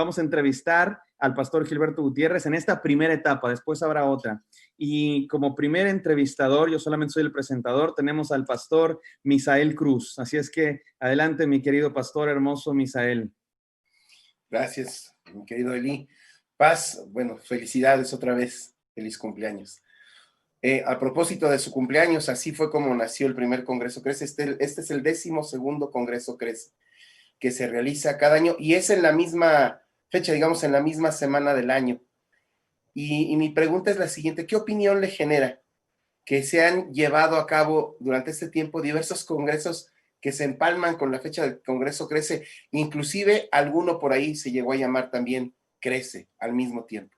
vamos a entrevistar al pastor Gilberto Gutiérrez en esta primera etapa, después habrá otra. Y como primer entrevistador, yo solamente soy el presentador, tenemos al pastor Misael Cruz. Así es que adelante, mi querido pastor hermoso Misael. Gracias, mi querido Eli. Paz, bueno, felicidades otra vez, feliz cumpleaños. A propósito de su cumpleaños, así fue como nació el primer Congreso Crece. Este es el 12º Congreso Crece, que se realiza cada año y es en la misma fecha, digamos, en la misma semana del año. Y mi pregunta es la siguiente: ¿qué opinión le genera que se han llevado a cabo durante este tiempo diversos congresos que se empalman con la fecha del Congreso Crece? Inclusive alguno por ahí se llegó a llamar también Crece al mismo tiempo.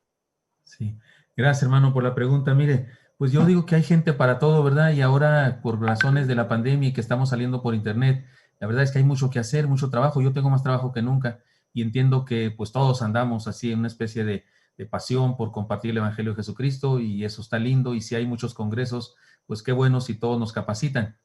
Sí, gracias hermano por la pregunta. Mire, pues yo digo que hay gente para todo, ¿verdad? Y ahora por razones de la pandemia y que estamos saliendo por internet, la verdad es que hay mucho que hacer, mucho trabajo. Yo tengo más trabajo que nunca y entiendo que pues todos andamos así en una especie de pasión por compartir el Evangelio de Jesucristo y eso está lindo. Y si hay muchos congresos, pues qué bueno si todos nos capacitan.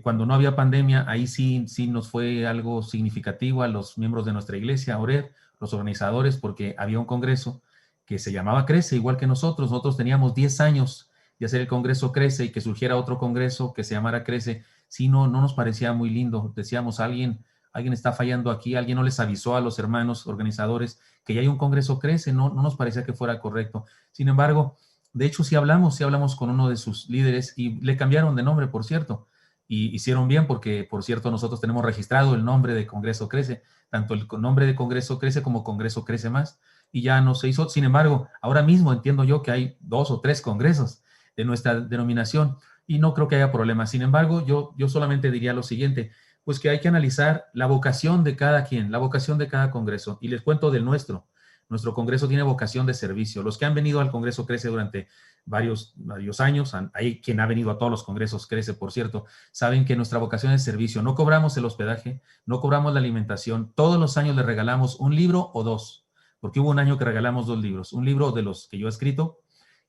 Cuando no había pandemia, ahí sí nos fue algo significativo a los miembros de nuestra iglesia, a Oreb, los organizadores, porque había un congreso que se llamaba Crece, igual que nosotros. Nosotros teníamos 10 años de hacer el Congreso Crece y que surgiera otro congreso que se llamara Crece. Sí, no nos parecía muy lindo. Decíamos, alguien está fallando aquí, alguien no les avisó a los hermanos organizadores que ya hay un Congreso Crece, no nos parecía que fuera correcto. Sin embargo, de hecho sí hablamos con uno de sus líderes y le cambiaron de nombre, por cierto, y hicieron bien porque, por cierto, nosotros tenemos registrado el nombre de Congreso Crece, tanto el nombre de Congreso Crece como Congreso Crece Más, y ya no se hizo. Sin embargo, ahora mismo entiendo yo que hay 2 o 3 congresos de nuestra denominación y no creo que haya problema. Sin embargo, yo solamente diría lo siguiente, pues que hay que analizar la vocación de cada quien, la vocación de cada congreso. Y les cuento del nuestro. Nuestro congreso tiene vocación de servicio. Los que han venido al Congreso Crece durante varios años, hay quien ha venido a todos los congresos Crece, por cierto, saben que nuestra vocación es servicio. No cobramos el hospedaje, no cobramos la alimentación. Todos los años le regalamos un libro o 2, porque hubo un año que regalamos 2 libros. Un libro de los que yo he escrito,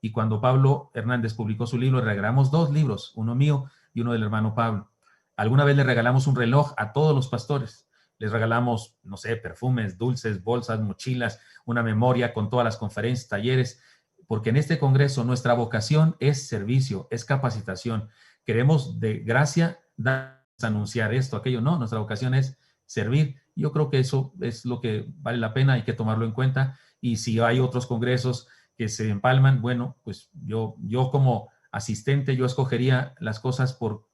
y cuando Pablo Hernández publicó su libro, le regalamos 2 libros, uno mío y uno del hermano Pablo. Alguna vez le regalamos un reloj a todos los pastores. Les regalamos, no sé, perfumes, dulces, bolsas, mochilas, una memoria con todas las conferencias, talleres, porque en este congreso nuestra vocación es servicio, es capacitación. Queremos de gracia anunciar esto, aquello. No, nuestra vocación es servir. Yo creo que eso es lo que vale la pena, hay que tomarlo en cuenta. Y si hay otros congresos que se empalman, bueno, pues yo como asistente, yo escogería las cosas por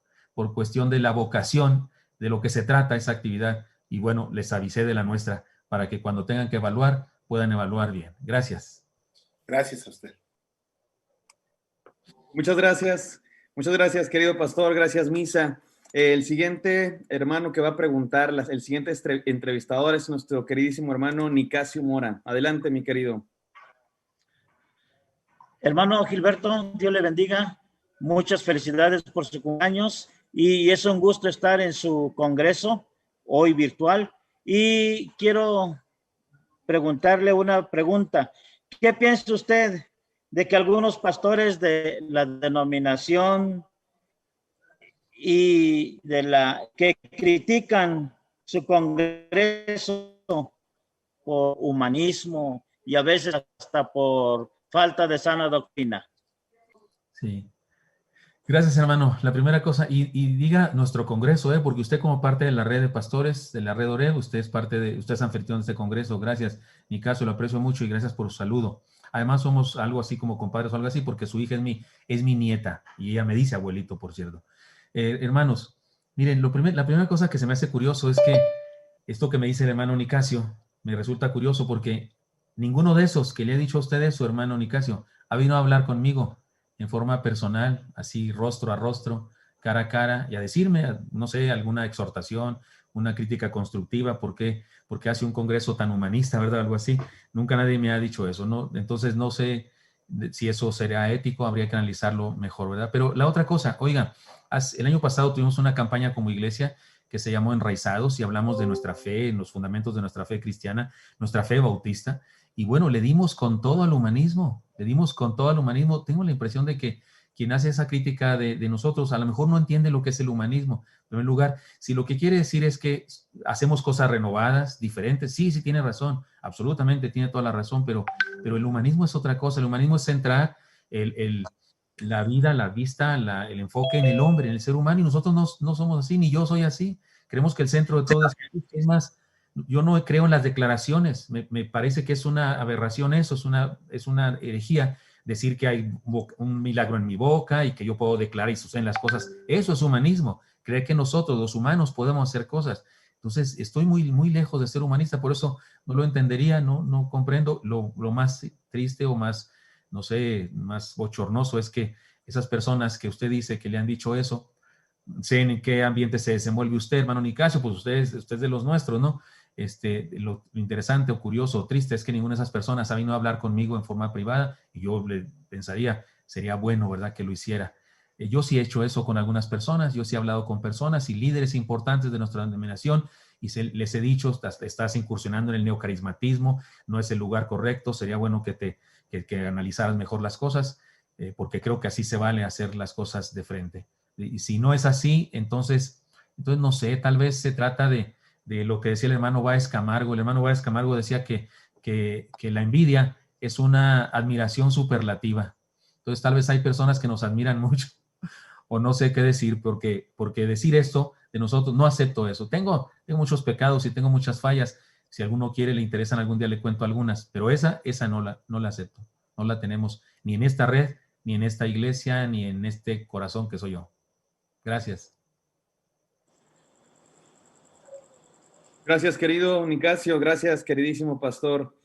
cuestión de la vocación, de lo que se trata esa actividad. Y bueno, les avisé de la nuestra para que cuando tengan que evaluar, puedan evaluar bien. Gracias. Gracias a usted. Muchas gracias, querido pastor. Gracias, Misa. El siguiente hermano que va a preguntar, el siguiente entrevistador es nuestro queridísimo hermano Nicasio Mora. Adelante, mi querido. Hermano Gilberto, Dios le bendiga. Muchas felicidades por su cumpleaños y es un gusto estar en su congreso, hoy virtual. Y quiero preguntarle una pregunta. ¿Qué piensa usted de que algunos pastores de la denominación y que critican su congreso por humanismo y a veces hasta por falta de sana doctrina? Sí. Gracias, hermano. La primera cosa, y diga nuestro congreso, porque usted como parte de la red de pastores, de la red Oreb, usted es anfitrión de este congreso. Gracias, Nicasio, lo aprecio mucho y gracias por su saludo. Además, somos algo así como compadres o algo así, porque su hija es mi nieta y ella me dice abuelito, por cierto. Hermanos, miren, la primera cosa que se me hace curioso es que esto que me dice el hermano Nicasio me resulta curioso porque ninguno de esos que le he dicho a ustedes, su hermano Nicasio, ha venido a hablar conmigo en forma personal, así rostro a rostro, cara a cara, y a decirme, no sé, alguna exhortación, una crítica constructiva, porque hace un congreso tan humanista, ¿verdad? Algo así. Nunca nadie me ha dicho eso, ¿no? Entonces no sé si eso será ético, habría que analizarlo mejor, ¿verdad? Pero la otra cosa, oiga, el año pasado tuvimos una campaña como iglesia que se llamó Enraizados y hablamos de nuestra fe, en los fundamentos de nuestra fe cristiana, nuestra fe bautista. Y bueno, le dimos con todo al humanismo, Tengo la impresión de que quien hace esa crítica de nosotros, a lo mejor no entiende lo que es el humanismo. En primer lugar, si lo que quiere decir es que hacemos cosas renovadas, diferentes, sí, sí tiene razón, absolutamente tiene toda la razón, pero el humanismo es otra cosa. El humanismo es centrar la vida, la vista, el enfoque en el hombre, en el ser humano, y nosotros no somos así, ni yo soy así. Creemos que el centro de todo es más. Yo no creo en las declaraciones, me parece que es una aberración eso, es una herejía decir que hay un milagro en mi boca y que yo puedo declarar y suceden las cosas. Eso es humanismo, creer que nosotros, los humanos, podemos hacer cosas. Entonces, estoy muy, muy lejos de ser humanista, por eso no lo entendería, no comprendo. Lo más triste o más, no sé, más bochornoso es que esas personas que usted dice que le han dicho eso, sé en qué ambiente se desenvuelve usted, hermano Nicasio, pues usted es de los nuestros, ¿no? Lo interesante o curioso o triste es que ninguna de esas personas ha venido a hablar conmigo en forma privada y yo le pensaría, sería bueno, ¿verdad?, que lo hiciera. Yo sí he hecho eso con algunas personas, yo sí he hablado con personas y líderes importantes de nuestra denominación y les he dicho, estás incursionando en el neocarismatismo, no es el lugar correcto, sería bueno que analizaras mejor las cosas, porque creo que así se vale hacer las cosas de frente. Y si no es así, entonces no sé, tal vez se trata de lo que decía el hermano Báez Camargo. El hermano Báez Camargo decía que la envidia es una admiración superlativa. Entonces tal vez hay personas que nos admiran mucho o no sé qué decir, porque decir esto de nosotros, no acepto eso. Tengo muchos pecados y tengo muchas fallas. Si alguno quiere, le interesan, algún día le cuento algunas, pero esa no la acepto. No la tenemos ni en esta red, ni en esta iglesia, ni en este corazón que soy yo. Gracias. Gracias, querido Nicasio. Gracias, queridísimo pastor.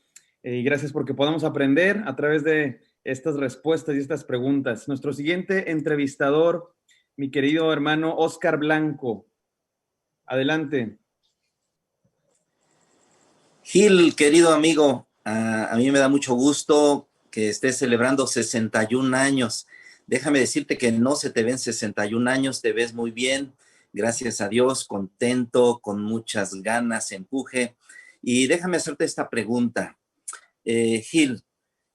Y gracias porque podamos aprender a través de estas respuestas y estas preguntas. Nuestro siguiente entrevistador, mi querido hermano Oscar Blanco. Adelante. Gil, querido amigo, a mí me da mucho gusto que estés celebrando 61 años. Déjame decirte que no se te ven 61 años, te ves muy bien. Gracias a Dios, contento, con muchas ganas, empuje. Y déjame hacerte esta pregunta. Gil,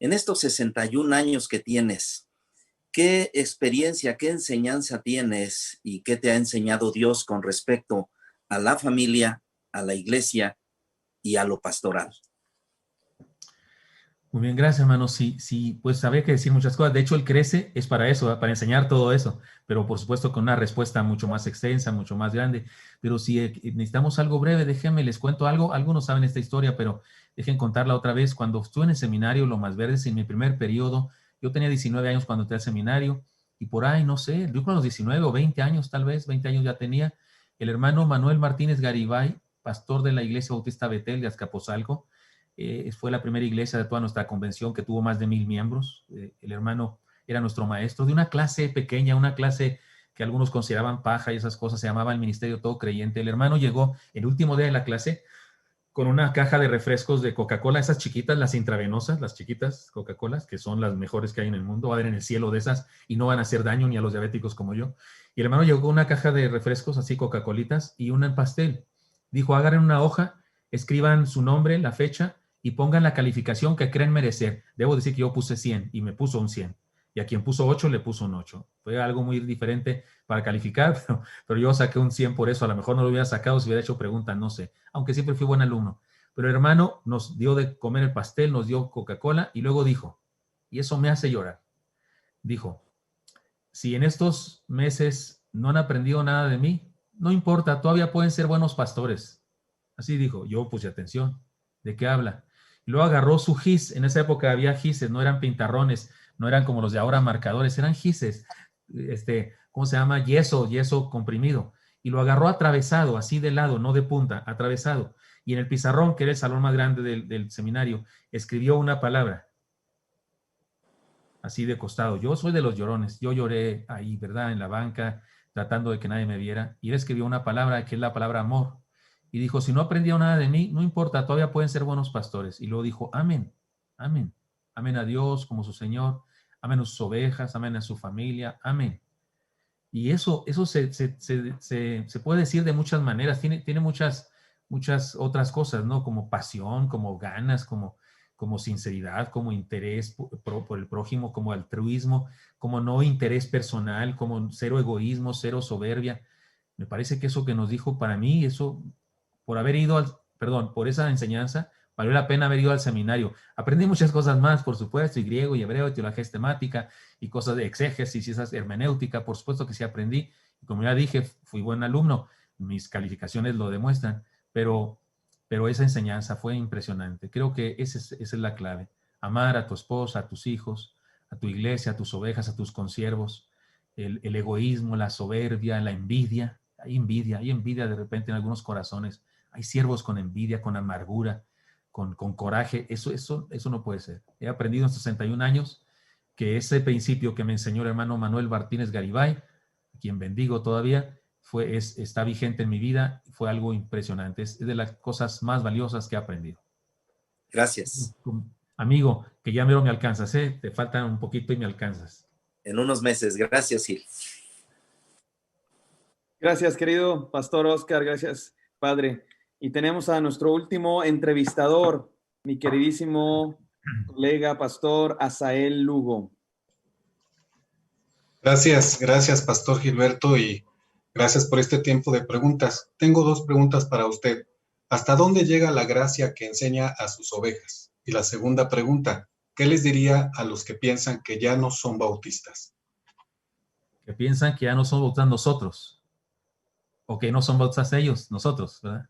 en estos 61 años que tienes, ¿qué experiencia, qué enseñanza tienes y qué te ha enseñado Dios con respecto a la familia, a la iglesia y a lo pastoral? Muy bien, gracias, hermano. Sí, pues habría que decir muchas cosas. De hecho, el Crece es para eso, para enseñar todo eso, pero por supuesto con una respuesta mucho más extensa, mucho más grande. Pero si necesitamos algo breve, déjenme, les cuento algo. Algunos saben esta historia, pero dejen contarla otra vez. Cuando estuve en el seminario Lomas Verdes, en mi primer periodo, yo tenía 19 años cuando entré al seminario, y por ahí, no sé, yo con los 19 o 20 años, tal vez, 20 años ya tenía, el hermano Manuel Martínez Garibay, pastor de la Iglesia Bautista Betel de Azcapotzalco, fue la primera iglesia de toda nuestra convención que tuvo más de 1000 miembros. El hermano era nuestro maestro de una clase pequeña, una clase que algunos consideraban paja y esas cosas, se llamaba el Ministerio Todo Creyente. El hermano llegó el último día de la clase con una caja de refrescos de Coca-Cola, esas chiquitas, las intravenosas, las chiquitas Coca-Colas, que son las mejores que hay en el mundo, va a haber en el cielo de esas y no van a hacer daño ni a los diabéticos como yo. Y el hermano llegó con una caja de refrescos así, Coca-Colitas, y un pastel. Dijo, agarren una hoja, escriban su nombre, la fecha, y pongan la calificación que creen merecer. Debo decir que yo puse 100 y me puso un 100. Y a quien puso 8 le puso un 8. Fue algo muy diferente para calificar, pero yo saqué un 100 por eso. A lo mejor no lo hubiera sacado si hubiera hecho preguntas, no sé. Aunque siempre fui buen alumno. Pero el hermano nos dio de comer el pastel, nos dio Coca-Cola y luego dijo, y eso me hace llorar, dijo, si en estos meses no han aprendido nada de mí, no importa, todavía pueden ser buenos pastores. Así dijo. Yo puse atención. ¿De qué habla? Y luego agarró su gis. En esa época había gises, no eran pintarrones, no eran como los de ahora marcadores, eran gises. ¿Cómo se llama? Yeso comprimido. Y lo agarró atravesado, así de lado, no de punta, atravesado. Y en el pizarrón, que era el salón más grande del seminario, escribió una palabra. Así de costado. Yo soy de los llorones. Yo lloré ahí, ¿verdad? En la banca, tratando de que nadie me viera. Y él escribió una palabra, que es la palabra amor. Y dijo, si no aprendieron nada de mí, no importa, todavía pueden ser buenos pastores. Y luego dijo, amén, amén. Amen a Dios como su Señor, amen a sus ovejas, amen a su familia, amén. Y eso se puede decir de muchas maneras, tiene muchas otras cosas, ¿no? Como pasión, como ganas, como como sinceridad, como interés por el prójimo, como altruismo, como no interés personal, como cero egoísmo, cero soberbia. Me parece que eso que nos dijo, para mí, eso, por haber ido por esa enseñanza, valió la pena haber ido al seminario. Aprendí muchas cosas más, por supuesto, y griego, y hebreo, y teología sistemática, y cosas de exégesis, y esas hermenéutica, por supuesto que sí aprendí. Y como ya dije, fui buen alumno, mis calificaciones lo demuestran, pero esa enseñanza fue impresionante. Creo que esa es la clave. Amar a tu esposa, a tus hijos, a tu iglesia, a tus ovejas, a tus consiervos. El egoísmo, la soberbia, la envidia. Hay envidia de repente en algunos corazones. Hay siervos con envidia, con amargura, con coraje. Eso no puede ser. He aprendido en 61 años que ese principio que me enseñó el hermano Manuel Martínez Garibay, a quien bendigo todavía, está vigente en mi vida, fue algo impresionante, es de las cosas más valiosas que he aprendido. Gracias. Amigo, que ya mero me alcanzas, te falta un poquito y me alcanzas. En unos meses. Gracias, Gil. Gracias, querido Pastor Oscar, gracias, Padre. Y tenemos a nuestro último entrevistador, mi queridísimo colega Pastor Asael Lugo. Gracias, Pastor Gilberto, y gracias por este tiempo de preguntas. Tengo 2 preguntas para usted. ¿Hasta dónde llega la gracia que enseña a sus ovejas? Y la segunda pregunta, ¿qué les diría a los que piensan que ya no son bautistas? Que piensan que ya no son bautistas nosotros, o que no son bautistas ellos, nosotros, ¿verdad?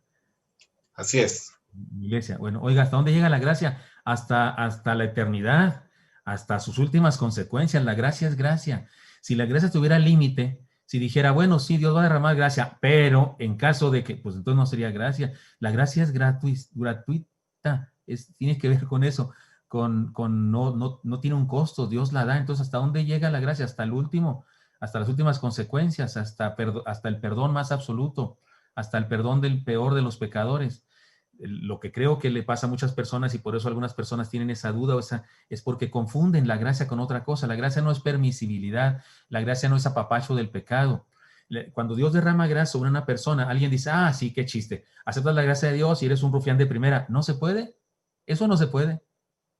Así es. Iglesia. Bueno, oiga, ¿hasta dónde llega la gracia? Hasta la eternidad, hasta sus últimas consecuencias. La gracia es gracia. Si la gracia tuviera límite, si dijera, bueno, sí, Dios va a derramar gracia, pero en caso de que, pues entonces no sería gracia. La gracia es gratuita, tiene que ver con eso, no tiene un costo, Dios la da. Entonces, ¿hasta dónde llega la gracia? Hasta el último, hasta las últimas consecuencias, hasta el perdón más absoluto, hasta el perdón del peor de los pecadores. Lo que creo que le pasa a muchas personas, y por eso algunas personas tienen esa duda, es porque confunden la gracia con otra cosa. La gracia no es permisibilidad, la gracia no es apapacho del pecado. Cuando Dios derrama gracia sobre una persona, alguien dice, ah, sí, qué chiste, aceptas la gracia de Dios y eres un rufián de primera. No se puede, eso no se puede.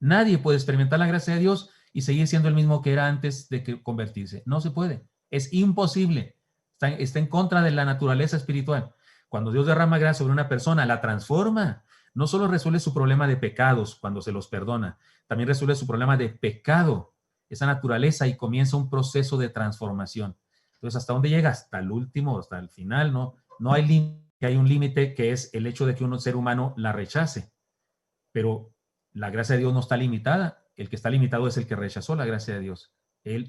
Nadie puede experimentar la gracia de Dios y seguir siendo el mismo que era antes de convertirse. No se puede, es imposible, está en contra de la naturaleza espiritual. Cuando Dios derrama gracia sobre una persona, la transforma. No solo resuelve su problema de pecados cuando se los perdona, también resuelve su problema de pecado, esa naturaleza, y comienza un proceso de transformación. Entonces, ¿hasta dónde llega? Hasta el último, hasta el final, ¿no? No hay límite, hay un límite que es el hecho de que un ser humano la rechace. Pero la gracia de Dios no está limitada. El que está limitado es el que rechazó la gracia de Dios. Él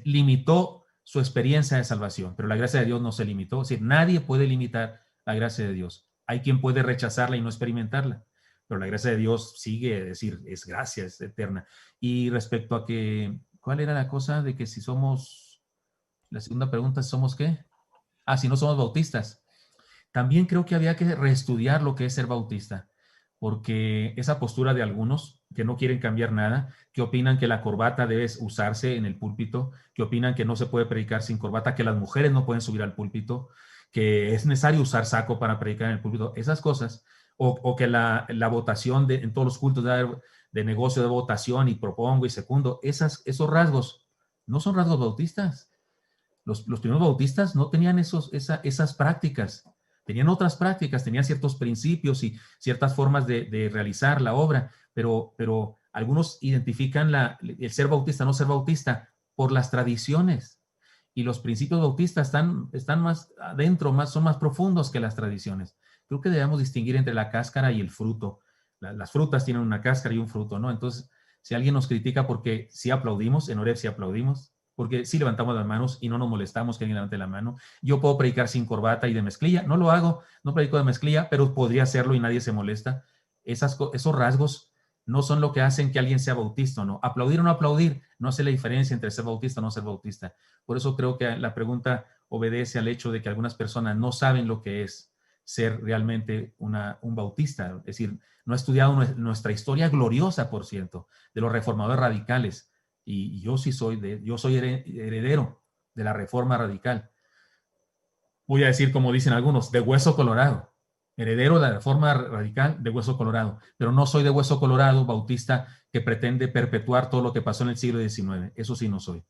limitó su experiencia de salvación, pero la gracia de Dios no se limitó. Es decir, nadie puede limitar la gracia de Dios. Hay quien puede rechazarla y no experimentarla, pero la gracia de Dios sigue, es decir, es gracia, es eterna. Y respecto a que, ¿cuál era la cosa de que si somos, la segunda pregunta, ¿somos qué? Ah, si no somos bautistas. También creo que había que reestudiar lo que es ser bautista, porque esa postura de algunos que no quieren cambiar nada, que opinan que la corbata debe usarse en el púlpito, que opinan que no se puede predicar sin corbata, que las mujeres no pueden subir al púlpito, que es necesario usar saco para predicar en el púlpito, esas cosas, o que la votación en todos los cultos de negocio de votación y propongo y secundo, esos rasgos no son rasgos bautistas. Los primeros bautistas no tenían esas prácticas. Tenían otras prácticas, tenían ciertos principios y ciertas formas de realizar la obra, pero algunos identifican el ser bautista, no ser bautista, por las tradiciones. Y los principios bautistas están más adentro, son más profundos que las tradiciones. Creo que debemos distinguir entre la cáscara y el fruto. Las frutas tienen una cáscara y un fruto, ¿no? Entonces, si alguien nos critica porque sí aplaudimos, en Oreb sí aplaudimos, porque sí levantamos las manos y no nos molestamos que alguien levante la mano. Yo puedo predicar sin corbata y de mezclilla, no lo hago, no predico de mezclilla, pero podría hacerlo y nadie se molesta. Esos rasgos no son lo que hacen que alguien sea bautista o no. Aplaudir o no aplaudir no hace la diferencia entre ser bautista o no ser bautista. Por eso creo que la pregunta obedece al hecho de que algunas personas no saben lo que es ser realmente un bautista. Es decir, no ha estudiado nuestra historia gloriosa, por cierto, de los reformadores radicales. Y yo soy heredero de la reforma radical. Voy a decir, como dicen algunos, de hueso colorado. heredero de la Reforma Radical de Hueso Colorado, pero no soy de Hueso Colorado bautista que pretende perpetuar todo lo que pasó en el siglo XIX. Eso sí no soy.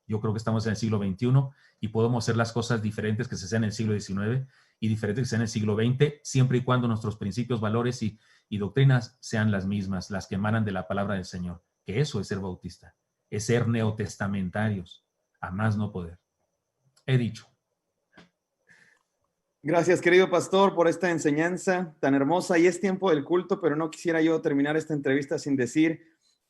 Yo creo que estamos en el siglo XXI y podemos hacer las cosas diferentes que se hacían en el siglo XIX y diferentes que se hacían en el siglo XX, siempre y cuando nuestros principios, valores y doctrinas sean las mismas, las que emanan de la palabra del Señor. Que eso es ser bautista, es ser neotestamentarios, a más no poder. He dicho. Gracias, querido pastor, por esta enseñanza tan hermosa. Y es tiempo del culto, pero no quisiera yo terminar esta entrevista sin decir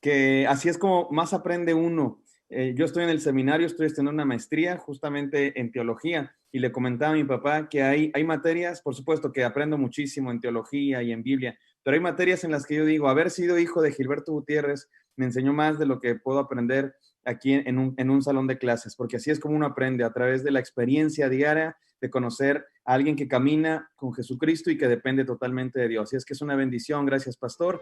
que así es como más aprende uno. Yo estoy en el seminario, estoy estudiando una maestría justamente en teología y le comentaba a mi papá que hay materias, por supuesto que aprendo muchísimo en teología y en Biblia, pero hay materias en las que yo digo, haber sido hijo de Gilberto Gutiérrez me enseñó más de lo que puedo aprender aquí en un salón de clases, porque así es como uno aprende, a través de la experiencia diaria de conocer a alguien que camina con Jesucristo y que depende totalmente de Dios. Así es que es una bendición. Gracias, pastor.